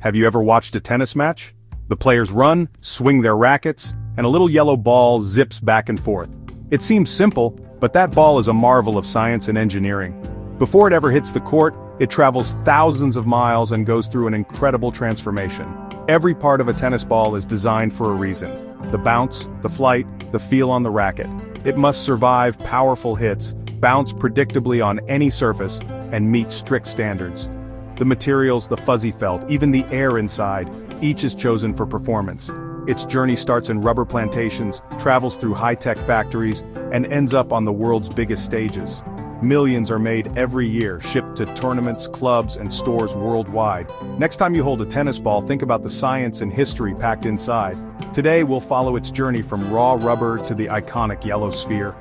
Have you ever watched a tennis match? The players run, swing their rackets, and a little yellow ball zips back and forth. It seems simple, but that ball is a marvel of science and engineering. Before it ever hits the court, it travels thousands of miles and goes through an incredible transformation. Every part of a tennis ball is designed for a reason. The bounce, the flight, the feel on the racket. It must survive powerful hits, bounce predictably on any surface, and meet strict standards. The materials, the fuzzy felt, even the air inside, each is chosen for performance. Its journey starts in rubber plantations, travels through high-tech factories, and ends up on the world's biggest stages. Millions are made every year, shipped to tournaments, clubs, and stores worldwide. Next time you hold a tennis ball, think about the science and history packed inside. Today we'll follow its journey from raw rubber to the iconic yellow sphere.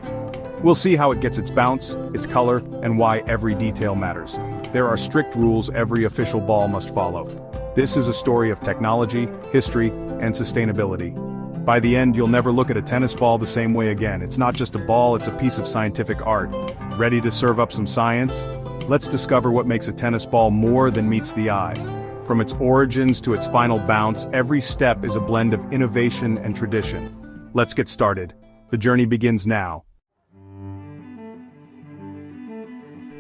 We'll see how it gets its bounce, its color, and why every detail matters. There are strict rules every official ball must follow. This is a story of technology, history, and sustainability. By the end, you'll never look at a tennis ball the same way again. It's not just a ball, it's a piece of scientific art. Ready to serve up some science? Let's discover what makes a tennis ball more than meets the eye. From its origins to its final bounce, every step is a blend of innovation and tradition. Let's get started. The journey begins now.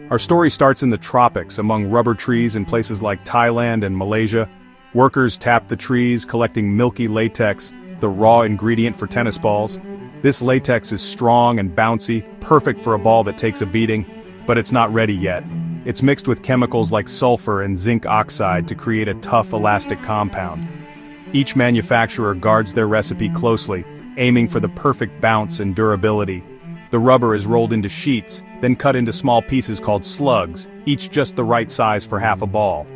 Our story starts in the tropics, among rubber trees in places like Thailand and Malaysia. Workers tap the trees, collecting milky latex, the raw ingredient for tennis balls. This latex is strong and bouncy, perfect for a ball that takes a beating, but it's not ready yet. It's mixed with chemicals like sulfur and zinc oxide to create a tough, elastic compound. Each manufacturer guards their recipe closely, aiming for the perfect bounce and durability. The rubber is rolled into sheets, then cut into small pieces called slugs, each just the right size for half a ball.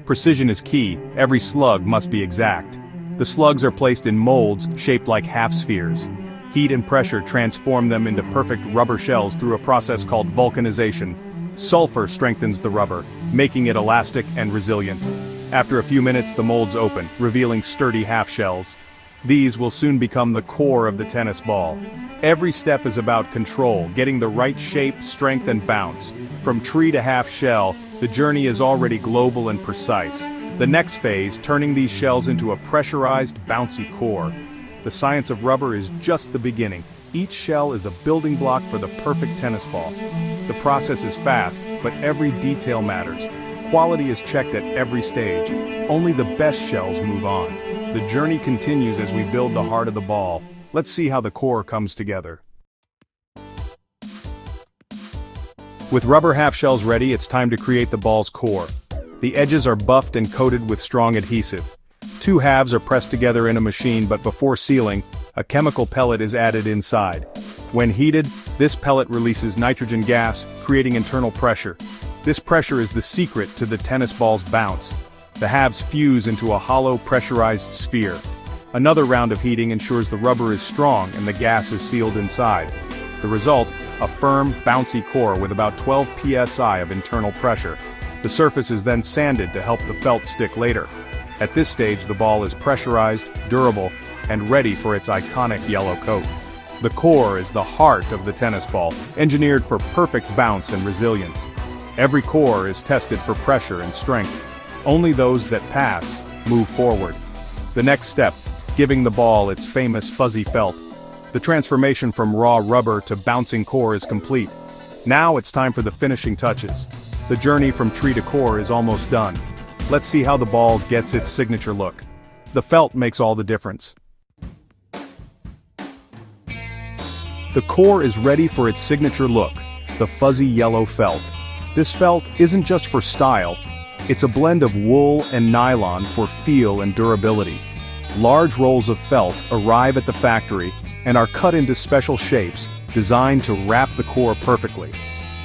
Precision is key, every slug must be exact. The slugs are placed in molds shaped like half-spheres. Heat and pressure transform them into perfect rubber shells through a process called vulcanization. Sulfur strengthens the rubber, making it elastic and resilient. After a few minutes, the molds open, revealing sturdy half-shells. These will soon become the core of the tennis ball. Every step is about control, getting the right shape, strength, and bounce. From tree to half-shell, the journey is already global and precise. The next phase, turning these shells into a pressurized, bouncy core. The science of rubber is just the beginning. Each shell is a building block for the perfect tennis ball. The process is fast, but every detail matters. Quality is checked at every stage. Only the best shells move on. The journey continues as we build the heart of the ball. Let's see how the core comes together. With rubber half-shells ready, it's time to create the ball's core. The edges are buffed and coated with strong adhesive. Two halves are pressed together in a machine, but before sealing, a chemical pellet is added inside. When heated, this pellet releases nitrogen gas, creating internal pressure. This pressure is the secret to the tennis ball's bounce. The halves fuse into a hollow, pressurized sphere. Another round of heating ensures the rubber is strong and the gas is sealed inside. The result, a firm, bouncy core with about 12 psi of internal pressure. The surface is then sanded to help the felt stick later. At this stage, the ball is pressurized, durable, and ready for its iconic yellow coat. The core is the heart of the tennis ball, engineered for perfect bounce and resilience. Every core is tested for pressure and strength. Only those that pass move forward. The next step, giving the ball its famous fuzzy felt. The transformation from raw rubber to bouncing core is complete. Now it's time for the finishing touches. The journey from tree to core is almost done. Let's see how the ball gets its signature look. The felt makes all the difference. The core is ready for its signature look, the fuzzy yellow felt. This felt isn't just for style, it's a blend of wool and nylon for feel and durability. Large rolls of felt arrive at the factory and are cut into special shapes designed to wrap the core perfectly.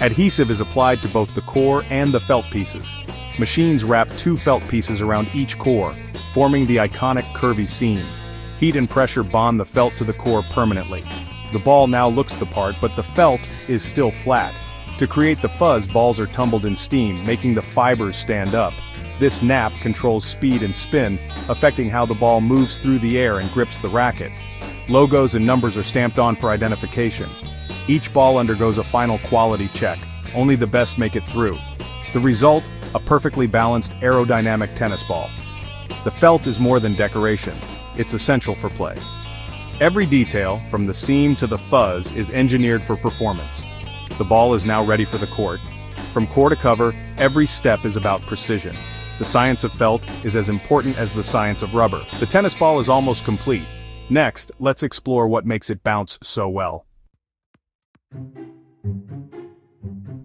Adhesive is applied to both the core and the felt pieces. Machines wrap two felt pieces around each core, forming the iconic curvy seam. Heat and pressure bond the felt to the core permanently. The ball now looks the part, but the felt is still flat. To create the fuzz, balls are tumbled in steam, making the fibers stand up. This nap controls speed and spin, affecting how the ball moves through the air and grips the racket. Logos and numbers are stamped on for identification. Each ball undergoes a final quality check. Only the best make it through. The result, a perfectly balanced aerodynamic tennis ball. The felt is more than decoration, it's essential for play. Every detail, from the seam to the fuzz, is engineered for performance. The ball is now ready for the court. From core to cover, every step is about precision. The science of felt is as important as the science of rubber. The tennis ball is almost complete. Next, let's explore what makes it bounce so well.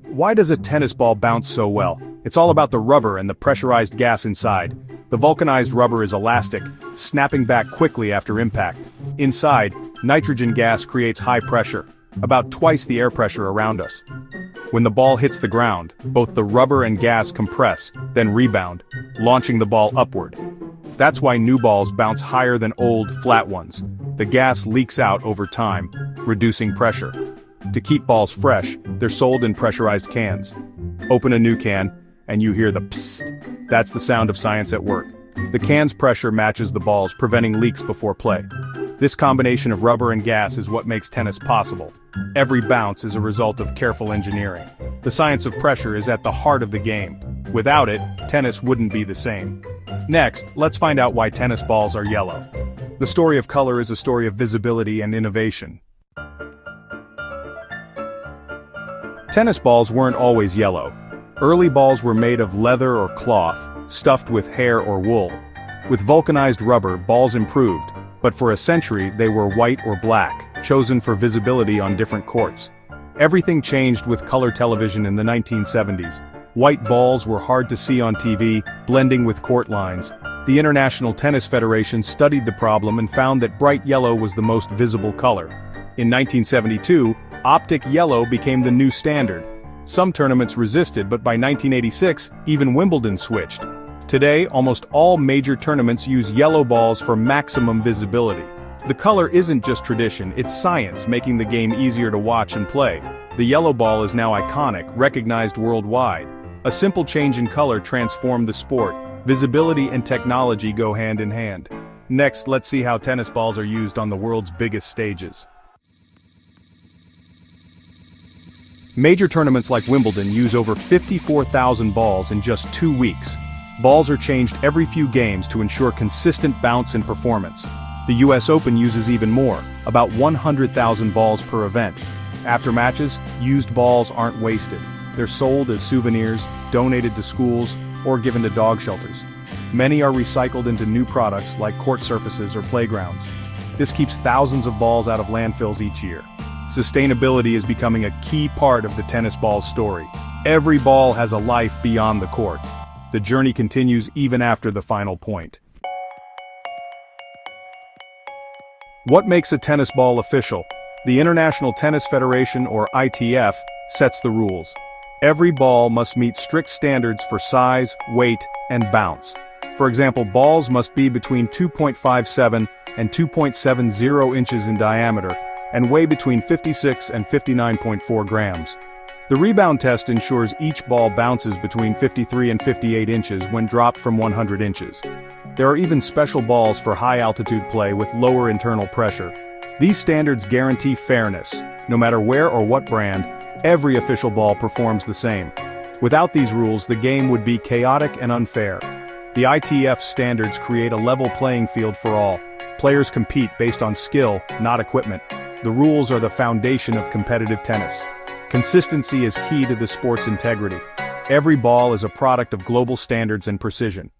Why does a tennis ball bounce so well? It's all about the rubber and the pressurized gas inside. The vulcanized rubber is elastic, snapping back quickly after impact. Inside, nitrogen gas creates high pressure, about twice the air pressure around us. When the ball hits the ground, both the rubber and gas compress, then rebound, launching the ball upward. That's why new balls bounce higher than old, flat ones. The gas leaks out over time, reducing pressure. To keep balls fresh, they're sold in pressurized cans. Open a new can, and you hear the psst. That's the sound of science at work. The can's pressure matches the balls, preventing leaks before play. This combination of rubber and gas is what makes tennis possible. Every bounce is a result of careful engineering. The science of pressure is at the heart of the game. Without it, tennis wouldn't be the same. Next, let's find out why tennis balls are yellow. The story of color is a story of visibility and innovation. Tennis balls weren't always yellow. Early balls were made of leather or cloth, stuffed with hair or wool. With vulcanized rubber, balls improved, but for a century they were white or black, chosen for visibility on different courts. Everything changed with color television in the 1970s. White balls were hard to see on TV, blending with court lines. The International Tennis Federation studied the problem and found that bright yellow was the most visible color. In 1972, optic yellow became the new standard. Some tournaments resisted, but by 1986, even Wimbledon switched. Today, almost all major tournaments use yellow balls for maximum visibility. The color isn't just tradition, it's science, making the game easier to watch and play. The yellow ball is now iconic, recognized worldwide. A simple change in color transformed the sport. Visibility and technology go hand in hand. Next, let's see how tennis balls are used on the world's biggest stages. Major tournaments like Wimbledon use over 54,000 balls in just 2 weeks. Balls are changed every few games to ensure consistent bounce and performance. The US Open uses even more, about 100,000 balls per event. After matches, used balls aren't wasted. They're sold as souvenirs, donated to schools, or given to dog shelters. Many are recycled into new products like court surfaces or playgrounds. This keeps thousands of balls out of landfills each year. Sustainability is becoming a key part of the tennis ball's story. Every ball has a life beyond the court. The journey continues even after the final point. What makes a tennis ball official? The International Tennis Federation, or ITF, sets the rules. Every ball must meet strict standards for size, weight, and bounce. For example, balls must be between 2.57 and 2.70 inches in diameter, and weigh between 56 and 59.4 grams. The rebound test ensures each ball bounces between 53 and 58 inches when dropped from 100 inches. There are even special balls for high-altitude play with lower internal pressure. These standards guarantee fairness. No matter where or what brand, every official ball performs the same. Without these rules, the game would be chaotic and unfair. The ITF standards create a level playing field for all. Players compete based on skill, not equipment. The rules are the foundation of competitive tennis. Consistency is key to the sport's integrity. Every ball is a product of global standards and precision.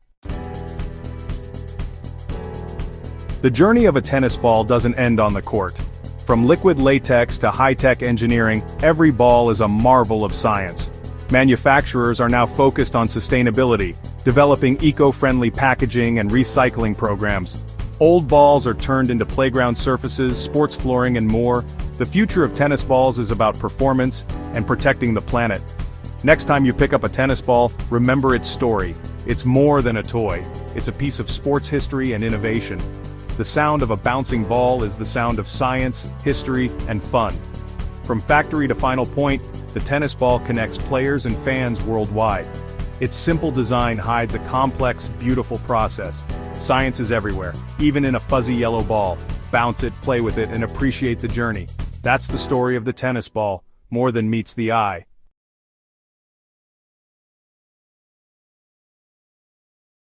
The journey of a tennis ball doesn't end on the court. From liquid latex to high-tech engineering, every ball is a marvel of science. Manufacturers are now focused on sustainability, developing eco-friendly packaging and recycling programs. Old balls are turned into playground surfaces, sports flooring, and more. The future of tennis balls is about performance and protecting the planet. Next time you pick up a tennis ball, remember its story. It's more than a toy. It's a piece of sports history and innovation. The sound of a bouncing ball is the sound of science, history, and fun. From factory to final point, the tennis ball connects players and fans worldwide. Its simple design hides a complex, beautiful process. Science is everywhere, even in a fuzzy yellow ball. Bounce it, play with it, and appreciate the journey. That's the story of the tennis ball, more than meets the eye.